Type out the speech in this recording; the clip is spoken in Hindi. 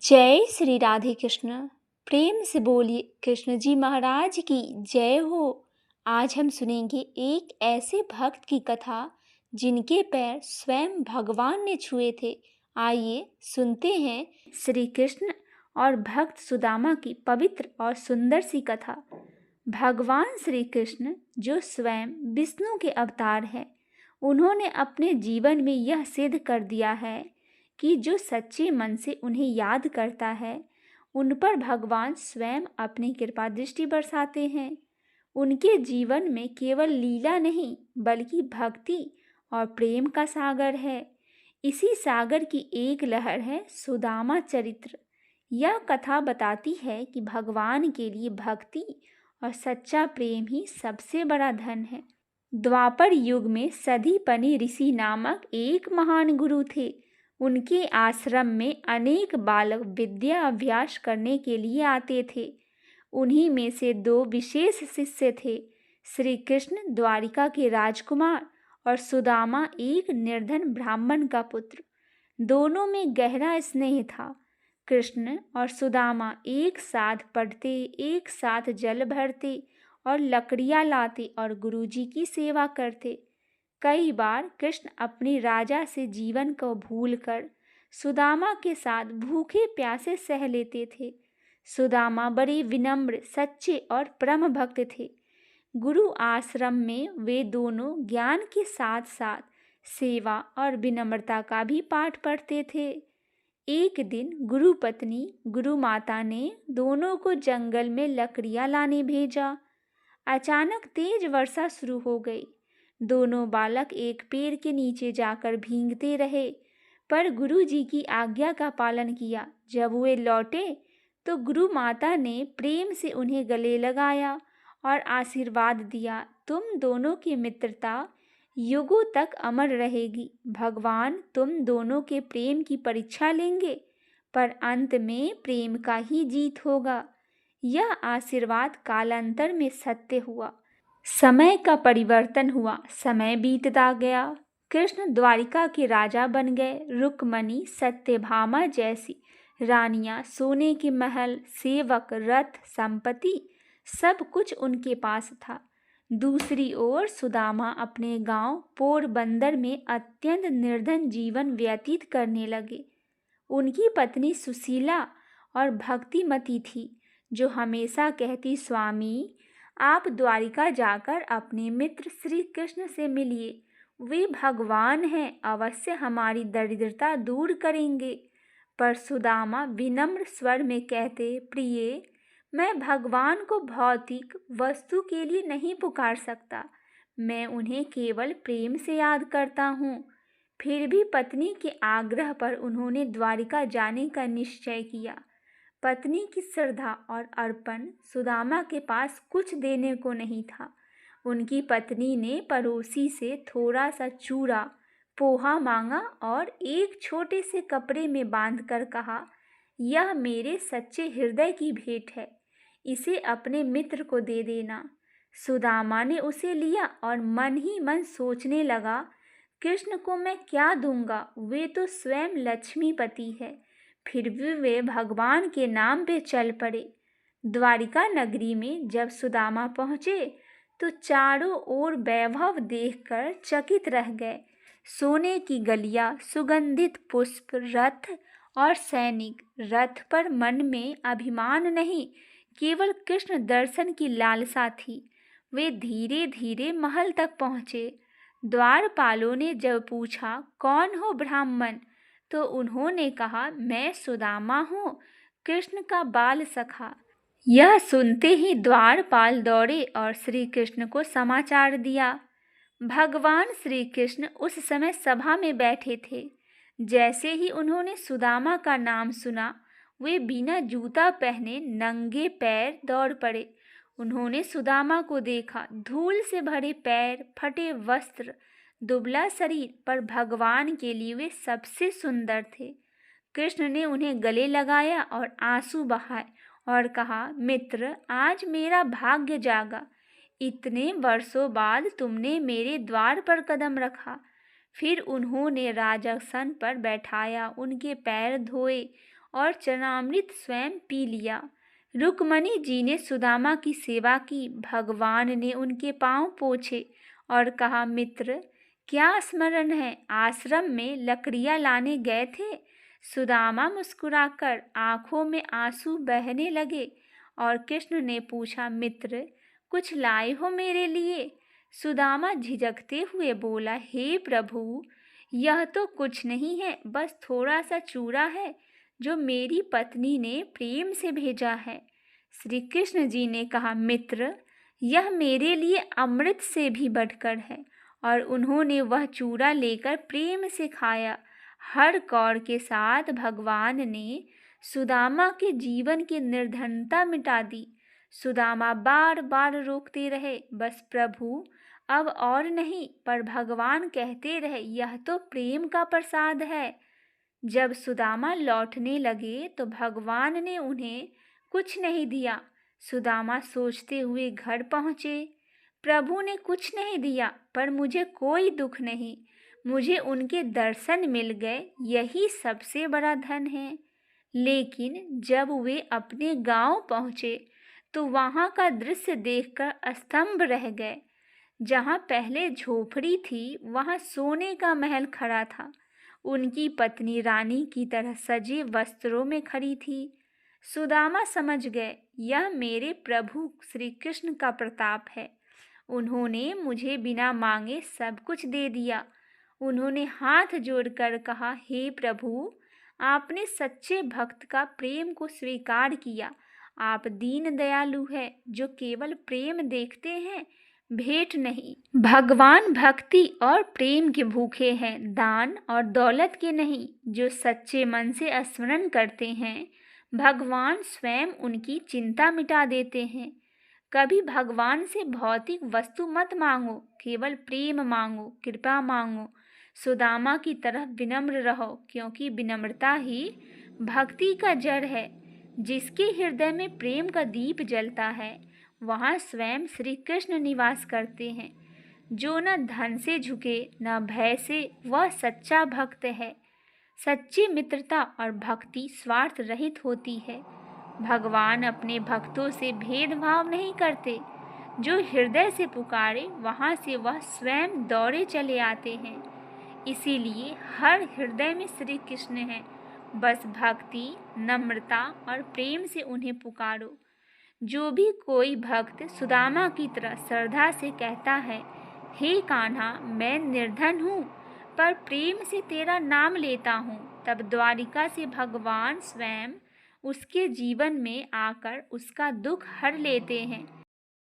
जय श्री राधे कृष्ण। प्रेम से बोलिए कृष्ण जी महाराज की जय हो। आज हम सुनेंगे एक ऐसे भक्त की कथा जिनके पैर स्वयं भगवान ने छुए थे। आइए सुनते हैं श्री कृष्ण और भक्त सुदामा की पवित्र और सुंदर सी कथा। भगवान श्री कृष्ण जो स्वयं विष्णु के अवतार हैं, उन्होंने अपने जीवन में यह सिद्ध कर दिया है कि जो सच्चे मन से उन्हें याद करता है, उन पर भगवान स्वयं अपनी कृपा दृष्टि बरसाते हैं। उनके जीवन में केवल लीला नहीं बल्कि भक्ति और प्रेम का सागर है। इसी सागर की एक लहर है सुदामा चरित्र। यह कथा बताती है कि भगवान के लिए भक्ति और सच्चा प्रेम ही सबसे बड़ा धन है। द्वापर युग में सधीपनि ऋषि नामक एक महान गुरु थे। उनके आश्रम में अनेक बालक विद्या अभ्यास करने के लिए आते थे। उन्हीं में से दो विशेष शिष्य थे, श्री कृष्ण द्वारिका के राजकुमार और सुदामा एक निर्धन ब्राह्मण का पुत्र। दोनों में गहरा स्नेह था। कृष्ण और सुदामा एक साथ पढ़ते, एक साथ जल भरते और लकड़ियाँ लाते और गुरुजी की सेवा करते। कई बार कृष्ण अपने राजा से जीवन को भूलकर सुदामा के साथ भूखे प्यासे सह लेते थे। सुदामा बड़े विनम्र, सच्चे और परम भक्त थे। गुरु आश्रम में वे दोनों ज्ञान के साथ साथ सेवा और विनम्रता का भी पाठ पढ़ते थे। एक दिन गुरु पत्नी गुरु माता ने दोनों को जंगल में लकड़ियाँ लाने भेजा। अचानक तेज वर्षा शुरू हो गई। दोनों बालक एक पेड़ के नीचे जाकर भीगते रहे, पर गुरु जी की आज्ञा का पालन किया। जब वे लौटे तो गुरु माता ने प्रेम से उन्हें गले लगाया और आशीर्वाद दिया, तुम दोनों की मित्रता युगों तक अमर रहेगी। भगवान तुम दोनों के प्रेम की परीक्षा लेंगे, पर अंत में प्रेम का ही जीत होगा। यह आशीर्वाद कालांतर में सत्य हुआ। समय का परिवर्तन हुआ, समय बीतता गया। कृष्ण द्वारिका के राजा बन गए। रुक्मणी, सत्यभामा जैसी रानियां, सोने के महल, सेवक, रथ, संपत्ति सब कुछ उनके पास था। दूसरी ओर सुदामा अपने गांव पोरबंदर में अत्यंत निर्धन जीवन व्यतीत करने लगे। उनकी पत्नी सुशीला और भक्तिमती थी, जो हमेशा कहती, स्वामी आप द्वारिका जाकर अपने मित्र श्री कृष्ण से मिलिए, वे भगवान हैं, अवश्य हमारी दरिद्रता दूर करेंगे। पर सुदामा विनम्र स्वर में कहते, प्रिय, मैं भगवान को भौतिक वस्तु के लिए नहीं पुकार सकता, मैं उन्हें केवल प्रेम से याद करता हूँ। फिर भी पत्नी के आग्रह पर उन्होंने द्वारिका जाने का निश्चय किया। पत्नी की श्रद्धा और अर्पण सुदामा के पास कुछ देने को नहीं था। उनकी पत्नी ने पड़ोसी से थोड़ा सा चूरा पोहा मांगा और एक छोटे से कपड़े में बांधकर कहा, यह मेरे सच्चे हृदय की भेंट है, इसे अपने मित्र को दे देना। सुदामा ने उसे लिया और मन ही मन सोचने लगा, कृष्ण को मैं क्या दूंगा, वे तो स्वयं लक्ष्मीपति है। फिर भी वे भगवान के नाम पे चल पड़े। द्वारिका नगरी में जब सुदामा पहुँचे तो चारों ओर वैभव देखकर चकित रह गए। सोने की गलियां, सुगंधित पुष्प, रथ और सैनिक। रथ पर मन में अभिमान नहीं, केवल कृष्ण दर्शन की लालसा थी। वे धीरे धीरे महल तक पहुँचे। द्वारपालों ने जब पूछा, कौन हो ब्राह्मण, तो उन्होंने कहा, मैं सुदामा हूँ, कृष्ण का बाल सखा। यह सुनते ही द्वारपाल दौड़े और श्री कृष्ण को समाचार दिया। भगवान श्री कृष्ण उस समय सभा में बैठे थे। जैसे ही उन्होंने सुदामा का नाम सुना, वे बिना जूता पहने नंगे पैर दौड़ पड़े। उन्होंने सुदामा को देखा, धूल से भरे पैर, फटे वस्त्र, दुबला शरीर, पर भगवान के लिए वे सबसे सुंदर थे। कृष्ण ने उन्हें गले लगाया और आंसू बहाए और कहा, मित्र, आज मेरा भाग्य जागा, इतने वर्षों बाद तुमने मेरे द्वार पर कदम रखा। फिर उन्होंने राजासन पर बैठाया, उनके पैर धोए और चरणामृत स्वयं पी लिया। रुक्मणी जी ने सुदामा की सेवा की। भगवान ने उनके पांव पोंछे और कहा, मित्र, क्या स्मरण है, आश्रम में लकड़ियां लाने गए थे? सुदामा मुस्कुराकर आंखों में आंसू बहने लगे और कृष्ण ने पूछा, मित्र, कुछ लाए हो मेरे लिए? सुदामा झिझकते हुए बोला, हे प्रभु, यह तो कुछ नहीं है, बस थोड़ा सा चूड़ा है जो मेरी पत्नी ने प्रेम से भेजा है। श्री कृष्ण जी ने कहा, मित्र, यह मेरे लिए अमृत से भी बढ़कर है। और उन्होंने वह चूड़ा लेकर प्रेम से खाया। हर कौर के साथ भगवान ने सुदामा के जीवन की निर्धनता मिटा दी। सुदामा बार बार रोकते रहे, बस प्रभु अब और नहीं, पर भगवान कहते रहे, यह तो प्रेम का प्रसाद है। जब सुदामा लौटने लगे तो भगवान ने उन्हें कुछ नहीं दिया। सुदामा सोचते हुए घर पहुँचे, प्रभु ने कुछ नहीं दिया, पर मुझे कोई दुख नहीं, मुझे उनके दर्शन मिल गए, यही सबसे बड़ा धन है। लेकिन जब वे अपने गांव पहुँचे तो वहाँ का दृश्य देखकर स्तंभ रह गए। जहाँ पहले झोपड़ी थी वहाँ सोने का महल खड़ा था। उनकी पत्नी रानी की तरह सजे वस्त्रों में खड़ी थी। सुदामा समझ गए, यह मेरे प्रभु श्री कृष्ण का प्रताप है। उन्होंने मुझे बिना मांगे सब कुछ दे दिया। उन्होंने हाथ जोड़कर कहा, हे प्रभु, आपने सच्चे भक्त का प्रेम को स्वीकार किया। आप दीन दयालु हैं, जो केवल प्रेम देखते हैं, भेंट नहीं। भगवान भक्ति और प्रेम के भूखे हैं, दान और दौलत के नहीं। जो सच्चे मन से स्मरण करते हैं, भगवान स्वयं उनकी चिंता मिटा देते हैं। कभी भगवान से भौतिक वस्तु मत मांगो, केवल प्रेम मांगो, कृपा मांगो। सुदामा की तरह विनम्र रहो, क्योंकि विनम्रता ही भक्ति का जड़ है। जिसके हृदय में प्रेम का दीप जलता है, वहाँ स्वयं श्री कृष्ण निवास करते हैं। जो न धन से झुके न भय से, वह सच्चा भक्त है। सच्ची मित्रता और भक्ति स्वार्थ रहित होती है। भगवान अपने भक्तों से भेदभाव नहीं करते। जो हृदय से पुकारे, वहाँ से वह स्वयं दौड़े चले आते हैं। इसीलिए हर हृदय में श्री कृष्ण है। बस भक्ति, नम्रता और प्रेम से उन्हें पुकारो। जो भी कोई भक्त सुदामा की तरह श्रद्धा से कहता है, हे कान्हा, मैं निर्धन हूँ, पर प्रेम से तेरा नाम लेता हूँ, तब द्वारिका से भगवान स्वयं उसके जीवन में आकर उसका दुख हर लेते हैं।